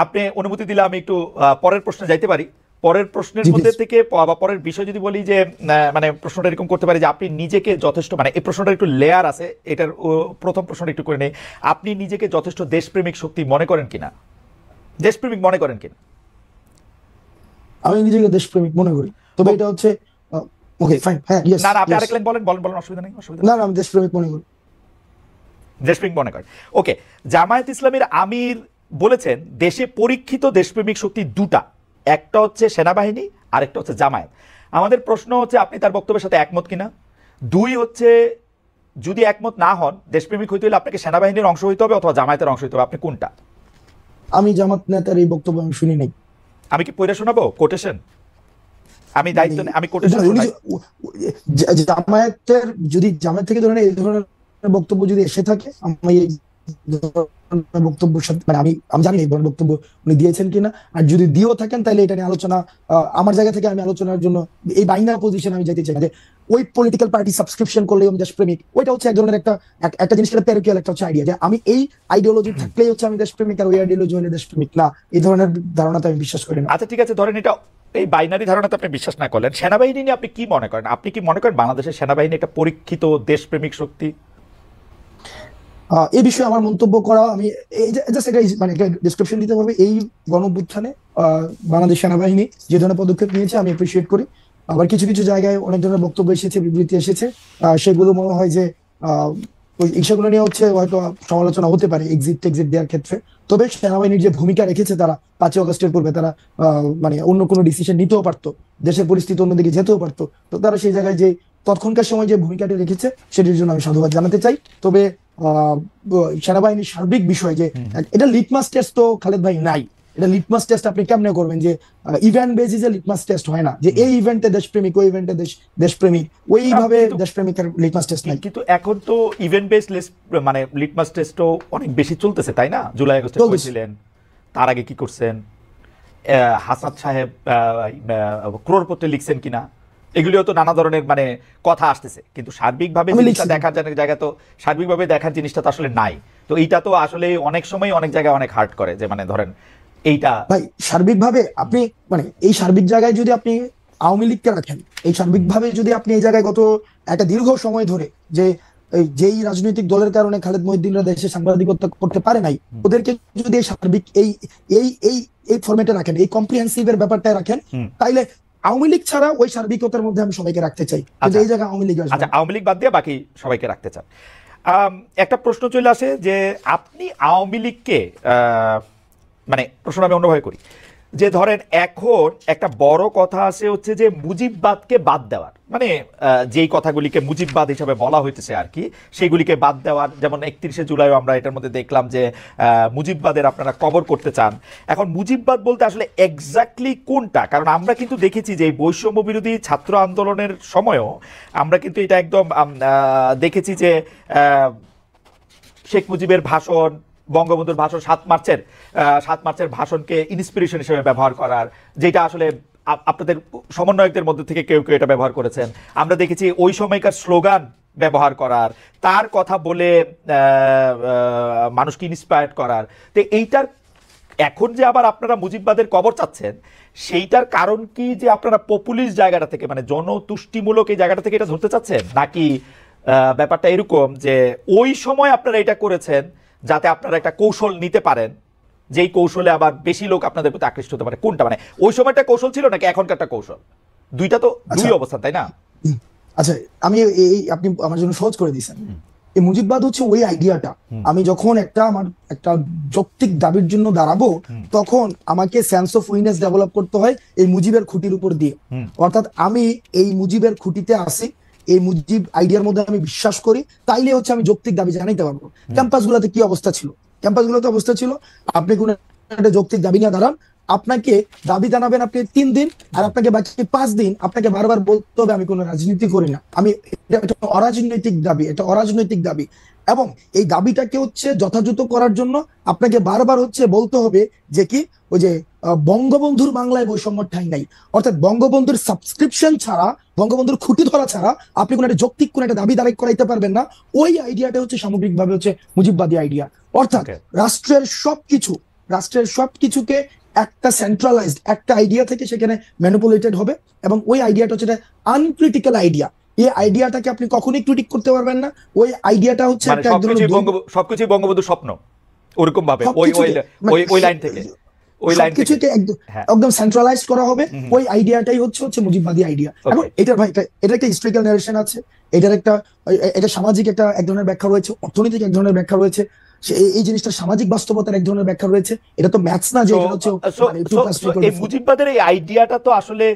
আপনি অনুমতি দিলে আমি একটু পরের প্রশ্নে যাইতে পারি। পরের প্রশ্নের মধ্যে থেকে বা পরের বিষয় যদি বলি যে মানে প্রশ্নটা এরকম করতে পারি যে আপনি নিজেকে যথেষ্ট, মানে এই প্রশ্নটা একটু লেয়ার আছে, এটার প্রথম প্রশ্নটা একটু করে নেই, আপনি নিজেকে যথেষ্ট দেশপ্রেমিক শক্তি মনে করেন কিনা, দেশপ্রেমিক মনে করেন কিনা? আমি নিজেকে দেশপ্রেমিক মনে করি, তবে এটা হচ্ছে ওকে ফাইন, হ্যাঁ ইয়েস। না আপনি আরেক লাইন বলেন, অসুবিধা নেই, না আমি দেশপ্রেমিক মনে করি, দেশপ্রেমিক মনে করেন। ওকে, জামায়াত ইসলামীর আমির বলেছেন দেশে পরীক্ষিত দেশপ্রেমিক শক্তি দুটা, একটা হচ্ছে সেনাবাহিনী আর একটা হচ্ছে জামায়াত। আমাদের প্রশ্ন হচ্ছে আপনি তার বক্তব্যের সাথে একমত কিনা। দুই হচ্ছে যদি একমত না হন, দেশপ্রেমিক হইতে হলে আপনাকে সেনাবাহিনীর অংশ হইতে হবে অথবা জামায়াতের অংশ হইতে হবে, আপনি কোনটা? আমি জামাত নেতার এই বক্তব্য আমি শুনি নাই। আমি কি পড়ে শোনাবো কোটেশন? আমি দায়িত্ব নেই, আমি কোটেশন জামায়াতের, যদি জামায়াত থেকে ধরেন এই ধরনের বক্তব্য যদি এসে থাকে, আমি বক্তব্যের সাথে মানে আমি জানি এই ধরনের বক্তব্য উনি দিয়েছেন কিনা, আর যদি দিয়েও থাকেন তাহলে এটা নিয়ে আলোচনা, আমার জায়গা থেকে আমি আলোচনার জন্য এই বাইনারি পজিশন আমি যেতে চাই না যে ওই পলিটিক্যাল পার্টি সাবস্ক্রিপশন করলে আমি দেশপ্রেমিক, ওইটা হচ্ছে এক ধরনের একটা জিনিস, একটা প্যারিক্যাল একটা হচ্ছে আইডিয়া যে আমি এই আইডিওলজি থাকলেই হচ্ছে আমি দেশপ্রেমিক, আর ওই আইডিওলজি হলে দেশপ্রেমিক না, এই ধরনের ধারণাতে আমি বিশ্বাস করি না। আচ্ছা ঠিক আছে, ধরেন এটা এই বাইনারি ধারণাতে আপনি বিশ্বাস না করলেন, সেনাবাহিনী নিয়ে আপনি কি মনে করেন? আপনি কি মনে করেন বাংলাদেশের সেনাবাহিনী একটা পরীক্ষিত দেশপ্রেমিক শক্তি? এই বিষয়ে আমার মন্তব্য করা, আমি জাস্ট এটা মানে একটা ডেসক্রিপশন দিতে হবে। এই গণঅভ্যুত্থানে বাংলাদেশ সেনাবাহিনী যে ধরনের পদক্ষেপ নিয়েছে আমি অ্যাপ্রিসিয়েট করি। আবার কিছু কিছু জায়গায় অনেক ধরনের বক্তব্য এসেছে, বিবৃতি এসেছে, সেগুলো মনে হয় যে সেগুলো নিয়ে হচ্ছে হয়তো সমালোচনা হতে পারে এক্সিট দেওয়ার ক্ষেত্রে। তবে সেনাবাহিনীর যে ভূমিকা রেখেছে তারা 5ই আগস্টের পূর্বে, তারা মানে অন্য কোনো ডিসিশন নিতেও পারতো, দেশের পরিস্থিতি অন্যদিকে যেতেও পারতো, তো তারা সেই জায়গায় যে তৎক্ষণকার সময় যে ভূমিকাটি রেখেছে সেটির জন্য আমি সাধুবাদ জানাতে চাই। তবে সেনাবাহিনীর সার্বিক বিষয় যে এটা লিটমাস টেস্ট তো খালেদ ভাই নাই, এটা লিটমাস টেস্ট আপনি কেমনে করবেন যে ইভেন্ট বেসিসে লিটমাস টেস্ট হয় না, যে এই ইভেন্টে দেশপ্রেমিক, ওই ইভেন্টে দেশপ্রেমিক, ওইভাবে দেশপ্রেমিকের লিটমাস টেস্ট নাই। কিন্তু এখন তো ইভেন্ট বেসড মানে লিটমাস টেস্টও অনেক বেশি চলতেছে, তাই না? জুলাই আগস্টে করেছিলেন, তার আগে কি করছেন, হাসান সাহেব ক্রোড়পত্রে লিখছেন কিনা, এগুলিও তো নানা ধরনের মানে কথা আসতেছে, কিন্তু সার্বিকভাবে জিনিসটা দেখার জায়গা তো সার্বিকভাবে দেখার জিনিসটা তো আসলে নাই। তো এইটা তো আসলে অনেক সময় অনেক জায়গায় অনেক হার্ট করে, যে মানে ধরেন এইটা ভাই সার্বিকভাবে আপনি মানে এই সার্বিক জায়গায় যদি আপনি আওয়ামী লীগকে রাখেন, এই সার্বিকভাবে যদি আপনি এই জায়গায় গত একটা দীর্ঘ সময় ধরে যে যেই রাজনৈতিক দলের কারণে খালেদ মহিউদ্দিনরা দেশে সাংবাদিকতা করতে পারে নাই, ওদেরকে যদি এই সার্বিক এই এই এই এই ফরম্যাটে রাখেন, এই কম্প্রিহেন্সিভ এর ব্যাপারটায় রাখেন, তাইলে আওয়ামী লীগ ছাড়া ওই সার্বিকতার মধ্যে আমি সবাইকে রাখতে চাই। কিন্তু এই জায়গায় আওয়ামী লীগ, আচ্ছা আওয়ামী লীগ বাদ দিয়ে বাকি সবাইকে রাখতে চান। একটা প্রশ্ন চলে আসে যে আপনি আওয়ামী লীগকে মানে প্রশ্ন আমি অন্যভাবে করি, যে ধরেন এখন একটা বড় কথা আছে হচ্ছে যে মুজিববাদকে বাদ দেওয়ার, মানে যেই কথাগুলিকে মুজিববাদ হিসাবে বলা হইতেছে আর কি, সেগুলিকে বাদ দেওয়ার, যেমন 31শে জুলাইও আমরা এটার মধ্যে দেখলাম যে মুজিববাদের আপনারা কবর করতে চান। এখন মুজিববাদ বলতে আসলে এক্স্যাক্টলি কোনটা? কারণ আমরা কিন্তু দেখেছি যে বৈষম্য বিরোধী ছাত্র আন্দোলনের সময়ও আমরা কিন্তু এটা একদম দেখেছি যে শেখ মুজিবের ভাষণ, বঙ্গবন্ধুর ভাষণ, 7 মার্চের ভাষণকে ইন্সপিরেশন হিসেবে ব্যবহার করার, যেটা আসলে আপনাদের সমন্বয়কদের মধ্যে থেকে কেউ কেউ এটা ব্যবহার করেছেন। আমরা দেখেছি ওই সময়কার স্লোগান ব্যবহার করার, তার কথা বলে মানুষকে ইন্সপায়ার করার। তো এইটার এখন যে আবার আপনারা মুজিববাদের কবর চাচ্ছেন, সেইটার কারণ কি যে আপনারা পপুলিস্ট জায়গাটা থেকে, মানে জনতুষ্টিমূলক এই জায়গাটা থেকে এটা ধরতে চাচ্ছেন, নাকি ব্যাপারটা এরকম যে ওই সময় আপনারা এটা করেছেন যাতে আপনারা একটা কৌশল নিতে পারেন, যেই কৌশলে আবার বেশি লোক আপনাদের প্রতি আকৃষ্ট হতে পারে? কোনটা, মানে ওই সময়টা কৌশল ছিল নাকি এখনকারটা কৌশল? দুইটা তো দুই অবস্থা, তাই না? আচ্ছা আমি এই আপনি আমার জন্য সহজ করে দিয়েছেন। এই মুজিববাদ হচ্ছে ওই আইডিয়াটা, আমি যখন আমার একটা যৌক্তিক দাবির জন্য দাঁড়াবো, তখন আমাকে সেন্স অফ উইনেস ডেভেলপ করতে হয় এই মুজিবের খুঁটির উপর দিয়ে। অর্থাৎ আমি এই মুজিবের খুঁটিতে আসি, এই মুজিব আইডিয়ার মধ্যে আমি বিশ্বাস করি, তাইলে হচ্ছে আমি যৌক্তিক দাবি জানাইতে পারবো। ক্যাম্পাসগুলোতে কি অবস্থা ছিল? ক্যাম্পাসগুলোতে অবস্থা ছিল আপনি কোন একটা যৌক্তিক দাবি নিয়ে দাঁড়ান, আপনাকে দাবি জানাবেন আপনি 3 দিন, আর আপনাকে বাকি 5 দিন আপনাকে বারবার বলতে হবে আমি কোনো রাজনীতি করি না, আমি এটা অরাজনৈতিক দাবি, এটা অরাজনৈতিক দাবি। এবং এই দাবিটাকে হচ্ছে যথাযথ করার জন্য আপনাকে বারবার হচ্ছে বলতে হবে যে কি, ওই যে বঙ্গবন্ধুর বাংলায় বৈষম্য ঠাঁই নাই, অর্থাৎ বঙ্গবন্ধুর সাবস্ক্রিপশন ছাড়া, বঙ্গবন্ধুর খুঁটি ধরা ছাড়া আপনি কোনো একটা যৌক্তিক কোনো একটা দাবি দাঁড়াই করাইতে পারবেন না। ওই আইডিয়াটা হচ্ছে সামগ্রিকভাবে হচ্ছে মুজিববাদী আইডিয়া। অর্থাৎ রাষ্ট্রের সবকিছু রাষ্ট্রের সবকিছুকে একটা সেন্ট্রালাইজড একটা আইডিয়া থেকে সেখানে ম্যানিপুলেটেড হবে, এবং ওই আইডিয়াটা হচ্ছে আনক্রিটিক্যাল আইডিয়া। এই আইডিয়াটাকে আপনি কখনোই ক্রিটিক করতে পারবেন না। ওই আইডিয়াটা হচ্ছে মানে সবকিছু বঙ্গবন্ধু স্বপ্ন, ওরকম ভাবে ওই লাইন থেকে সবকিছুকে একদম সেন্ট্রালাইজ করা হবে। ওই আইডিয়াটাই হচ্ছে মুজিববাদী আইডিয়া। এবং এটার ভাই এটা একটা হিস্ট্রিক্যাল নারেশন আছে, এটার এটা সামাজিক এক ধরনের ব্যাখ্যা রয়েছে, অর্থনৈতিক এক ধরনের ব্যাখ্যা রয়েছে, এই জিনিসটা সামাজিক বাস্তবতার এক ধরনের ব্যাখ্যা রয়েছে। এটা তো ম্যাথস না যে এটা হচ্ছে এই মুজিববাদের এই আইডিয়াটা তো আসলে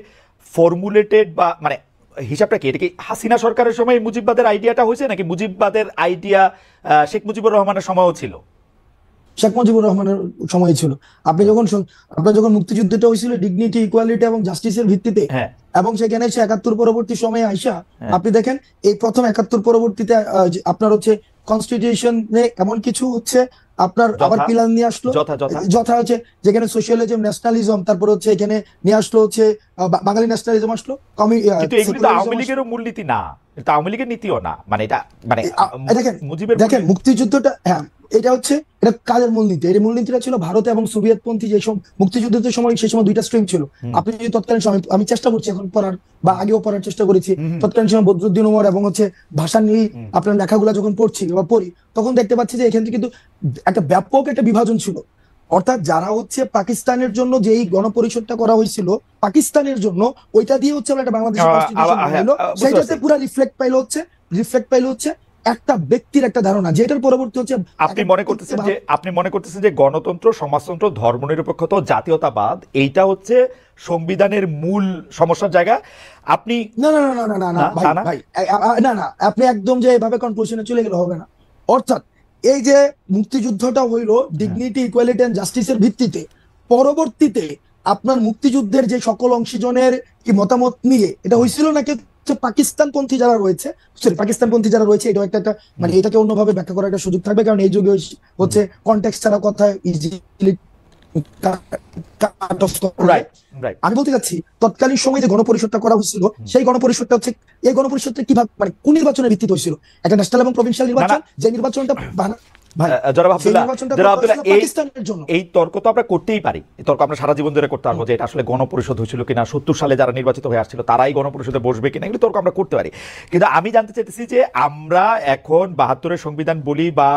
ফর্মুলেটেড বা মানে হিসাবটা কি, এটা কি হাসিনা সরকারের সময় মুজিববাদের আইডিয়াটা হয়েছে, নাকি মুজিববাদের আইডিয়া শেখ মুজিবুর রহমানের সময়ও ছিল? শেখ মুজিবুর রহমানের সময় ছিল। আপনার যখন মুক্তিযুদ্ধটা হয়েছিল ডিগনিটি, ইকুয়ালিটি এবং জাস্টিসের ভিত্তিতে, এবং সেখানে ৭১ পরবর্তী সময়ে আইসা আপনি দেখেন এই প্রথম ৭১ পরবর্তীতে আপনার হচ্ছে কনস্টিটিউশনে এমন কিছু হচ্ছে আপনার আবার পিলার নিয়ে আসলো, যথা হচ্ছে যেখানে সোশ্যালিজম, ন্যাশনালিজম, তারপর হচ্ছে এখানে নিয়ে আসলো হচ্ছে বাঙালি ন্যাশনালিজম আসলো। কিন্তু এগুলো তো আওয়ামী লীগেরও মূলনীতি না, এটা আওয়ামী লীগের নীতিও না, মানে এটা মানে দেখেন মুক্তিযুদ্ধটা, হ্যাঁ এটা কাদের মূলনীতি? এই মূলনীতিটা ছিল ভারত এবং সোভিয়েত পন্থী যে মুক্তিযুদ্ধের সময়, সেই সময় দুইটা স্ট্রিম ছিল। আপনি যদি তৎকালীন সময়, আমি চেষ্টা করছি এখন পড়ার বা আগেও পড়ার চেষ্টা করেছি, তৎকালীন সময় বদরুদ্দিন উমর এবং হচ্ছে ভাষা নিয়ে আপনার লেখাগুলো যখন পড়ছি বা পড়ি, তখন দেখতে পাচ্ছি যে এখান থেকে কিন্তু একটা ব্যাপক একটা বিভাজন ছিল। অর্থাৎ যারা হচ্ছে পাকিস্তানের জন্য যে এই গণপরিষদটা করা হয়েছিল পাকিস্তানের জন্য, ওইটা দিয়ে হচ্ছে একটা বাংলাদেশের কনস্টিটিউশন হলো, সেইটাতে পুরো রিফ্লেক্ট পাইলো হচ্ছে একটা ব্যক্তির একটা ধারণা, যেটার পরবর্তী হচ্ছে আপনি মনে করতেছেন যে গণতন্ত্র, সমাজতন্ত্র, ধর্মনিরপেক্ষতা, জাতীয়তাবাদ এইটা হচ্ছে সংবিধানের মূল সমস্যার জায়গা। আপনি না আপনি একদম যে এভাবে কনক্লুশনে চলে গেলে হবে না। অর্থাৎ এই যে মুক্তিযুদ্ধটা হইলো ডিগনিটি, ইকুয়ালিটি এন্ড জাস্টিসের ভিত্তিতে, পরবর্তীতে আপনার মুক্তিযুদ্ধের যে সকল অংশীজনের কি মতামত নিয়ে এটা হয়েছিল নাকি পাকিস্তানপন্থী যারা রয়েছে, এটা একটা মানে এটাকে অন্যভাবে ব্যাখ্যা করার একটা সুযোগ থাকবে, কারণ এই যুগে হচ্ছে কনটেক্সট ছাড়া কথা ইজিলি আমি বলতে চাচ্ছি তৎকালীন সময় যে গণপরিষদটা করা হয়েছিল, সেই গণপরিষদটা হচ্ছে এই গণপরিষদটা কিভাবে মানে কোন নির্বাচনের ভিত্তিতে হয়েছিল? একটা ন্যাশনাল এবং প্রভিন্সিয়াল নির্বাচন, যে নির্বাচনটা এই তর্ক তো আমরা করতেই পারি, এই তর্ক আমরা সারা জীবন ধরে করতে পারবো যে এটা আসলে গণপরিষদ হয়েছিল কিনা, ৭০ সালে যারা নির্বাচিত হয়ে আসছিল তারাই গণপরিষদে বসবে কিনা, এগুলো তর্ক আমরা করতে পারি। কিন্তু আমি জানতে চাইতেছি যে আমরা এখন ৭২-এর সংবিধান বলি বা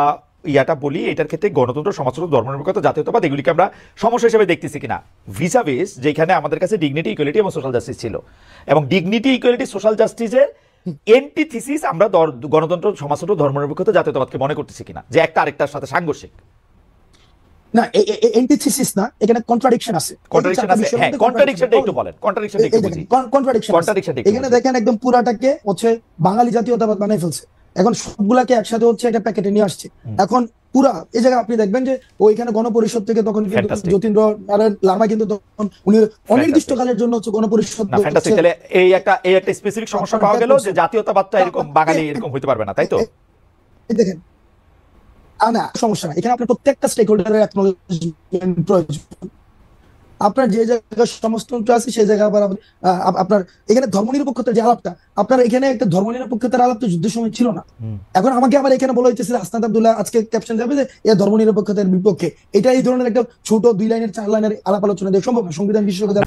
ইয়াটা বলি, এটার ক্ষেত্রে গণতন্ত্র, সমাজতন্ত্র, ধর্মনিরপেক্ষতা, জাতীয়তাবাদ এগুলিকে আমরা সমস্যা হিসেবে দেখতেছি কিনা, ভিসাভিস যেখানে আমাদের কাছে ডিগনিটি, ইকুয়ালিটি এবং সোশ্যাল জাস্টিস ছিল, এবং ডিগনিটি, ইকুয়ালিটি, সোশ্যাল জাস্টিসের এন্টিথিসিস আমরা গণতন্ত্র, সমাজতন্ত্র, ধর্মনিরপেক্ষতা, জাতীয়তাবাদকে মনে করতেছি কিনা, যে একটা আরেকটার সাথে সাংঘর্ষিক। না এন্টিথিসিস না, এখানে কন্ট্রাডিকশন আছে। হ্যাঁ, কন্ট্রাডিকশনটা একটু বলেন, কন্ট্রাডিকশনটা একটু বুঝি। এখানে দেখেন একদম পুরাটাকে হচ্ছে বাঙালি জাতীয়তাবাদ বানাই ফেলছে, এখন সবগুলাকে একসাথে হচ্ছে একটা প্যাকেটে নিয়ে আসছে। এখন পুরা এই জায়গায় আপনি দেখবেন যে ওইখানে গণপরিষদ থেকে তখন কিন্তু যতীন্দ্র নারায়ণ লামা কিন্তু তখন উনি অনির্দিষ্টকালের জন্য হচ্ছে গণপরিষদ। এই একটা স্পেসিফিক সমস্যা পাওয়া গেল যে জাতীয়তাবাদটা এরকম বাঙালি এরকম হইতে পারবে না, তাই তো? দেখেন না সমস্যা না, এখানে আপনার প্রত্যেকটা স্টেক হোল্ডারের অ্যাকনলেজমেন্ট প্রয়োজন। আপনার যে জায়গায় সমাজতন্ত্র আছে সেই জায়গায় আবার আপনার এখানে ধর্মনিরপেক্ষতার যে আলাপটা, আপনার এখানে একটা ধর্মনিরপেক্ষতার আলাপ তো যুদ্ধের সময় ছিল না। এখন আমাকে আবার এখানে বলা হইতেছে আসনাদ আব্দুল্লাহ আজকে ক্যাপশন যাবে যে এ ধর্মনিরপেক্ষতার বিপক্ষে। এটা এই ধরনের একটা ছোট 2 লাইনের 4 লাইনের আলাপ আলোচনা দিয়ে সম্ভব না সংবিধান বিশেষজ্ঞদের